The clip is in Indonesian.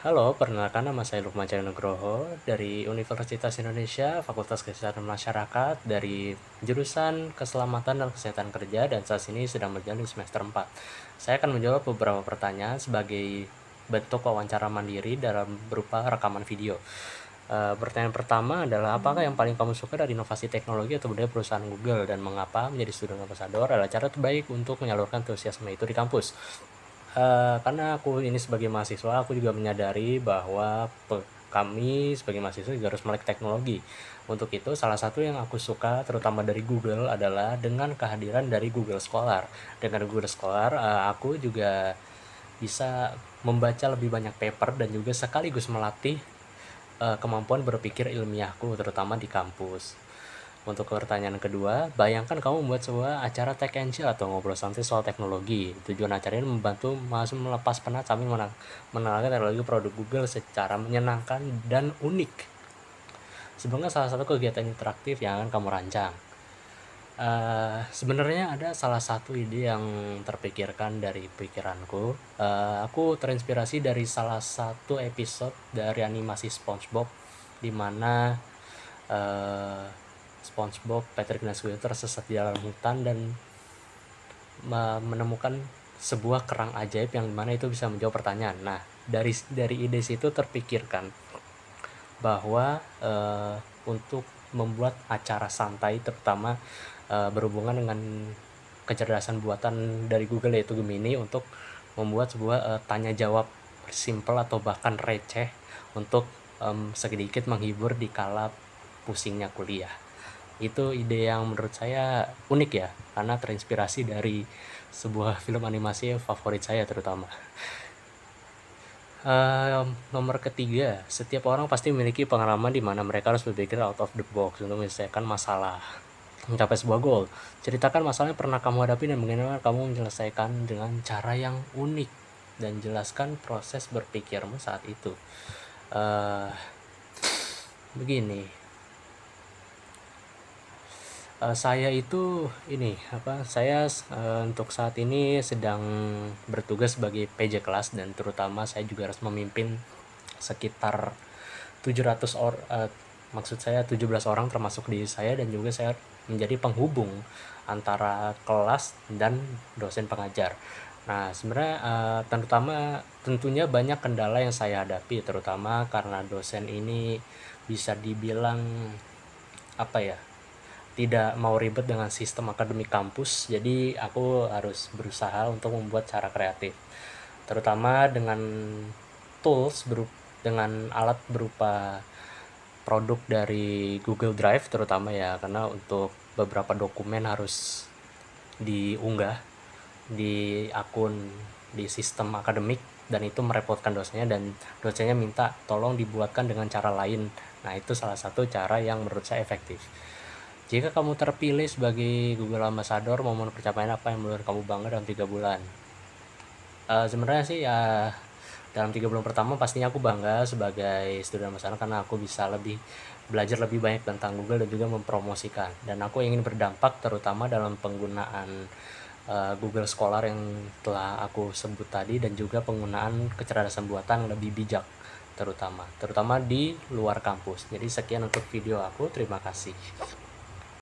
Halo, perkenalkan nama saya Lukman Cahyo Nugroho dari Universitas Indonesia, Fakultas Kesehatan Masyarakat dari jurusan Keselamatan dan Kesehatan Kerja, dan saat ini sedang berjalan di semester 4. Saya akan menjawab beberapa pertanyaan sebagai bentuk wawancara mandiri dalam berupa rekaman video. Pertanyaan pertama adalah, apakah yang paling kamu suka dari inovasi teknologi atau budaya perusahaan Google, dan mengapa menjadi student ambassador adalah cara terbaik untuk menyalurkan antusiasme itu di kampus? Karena aku ini sebagai mahasiswa, aku juga menyadari bahwa kami sebagai mahasiswa juga harus melek teknologi. Untuk itu, salah satu yang aku suka terutama dari Google adalah dengan kehadiran dari Google Scholar. Dengan Google Scholar, aku juga bisa membaca lebih banyak paper dan juga sekaligus melatih kemampuan berpikir ilmiahku terutama di kampus. Untuk pertanyaan kedua, bayangkan kamu membuat sebuah acara tech and chill atau ngobrol santai soal teknologi. Tujuan acara ini membantu mahasiswa melepas penat sambil mengenalkan teknologi produk Google secara menyenangkan dan unik. Sebenarnya salah satu kegiatan interaktif yang akan kamu rancang. Sebenarnya ada salah satu ide yang terpikirkan dari pikiranku. Aku terinspirasi dari salah satu episode dari animasi SpongeBob, di mana SpongeBob, Patrick dan Squidward tersesat di dalam hutan dan menemukan sebuah kerang ajaib yang mana itu bisa menjawab pertanyaan. Nah, dari ide situ terpikirkan bahwa untuk membuat acara santai terutama berhubungan dengan kecerdasan buatan dari Google yaitu Gemini, untuk membuat sebuah tanya jawab simple atau bahkan receh untuk sedikit menghibur di kala pusingnya kuliah. Itu ide yang menurut saya unik ya, karena terinspirasi dari sebuah film animasi favorit saya terutama. Nomor ketiga, setiap orang pasti memiliki pengalaman di mana mereka harus berpikir out of the box untuk menyelesaikan masalah, mencapai sebuah goal. Ceritakan masalah yang pernah kamu hadapi dan bagaimana kamu menyelesaikan dengan cara yang unik, dan jelaskan proses berpikirmu saat itu. Begini, saya itu saya untuk saat ini sedang bertugas sebagai PJ kelas, dan terutama saya juga harus memimpin sekitar 17 orang termasuk diri saya, dan juga saya menjadi penghubung antara kelas dan dosen pengajar. Nah, sebenarnya tentunya banyak kendala yang saya hadapi, terutama karena dosen ini bisa dibilang tidak mau ribet dengan sistem akademik kampus. Jadi aku harus berusaha untuk membuat cara kreatif, terutama dengan dengan alat berupa produk dari Google Drive terutama ya, karena untuk beberapa dokumen harus diunggah di akun di sistem akademik, dan itu merepotkan dosennya, dan dosennya minta tolong dibuatkan dengan cara lain. Nah, itu salah satu cara yang menurut saya efektif. Jika kamu terpilih sebagai Google Ambassador, momen pencapaian apa yang menurut kamu bangga dalam 3 bulan? Sebenarnya sih ya, dalam 3 bulan pertama pastinya aku bangga sebagai student ambassador karena aku bisa belajar lebih banyak tentang Google dan juga mempromosikan. Dan aku ingin berdampak terutama dalam penggunaan Google Scholar yang telah aku sebut tadi, dan juga penggunaan kecerdasan buatan lebih bijak terutama di luar kampus. Jadi sekian untuk video aku, terima kasih.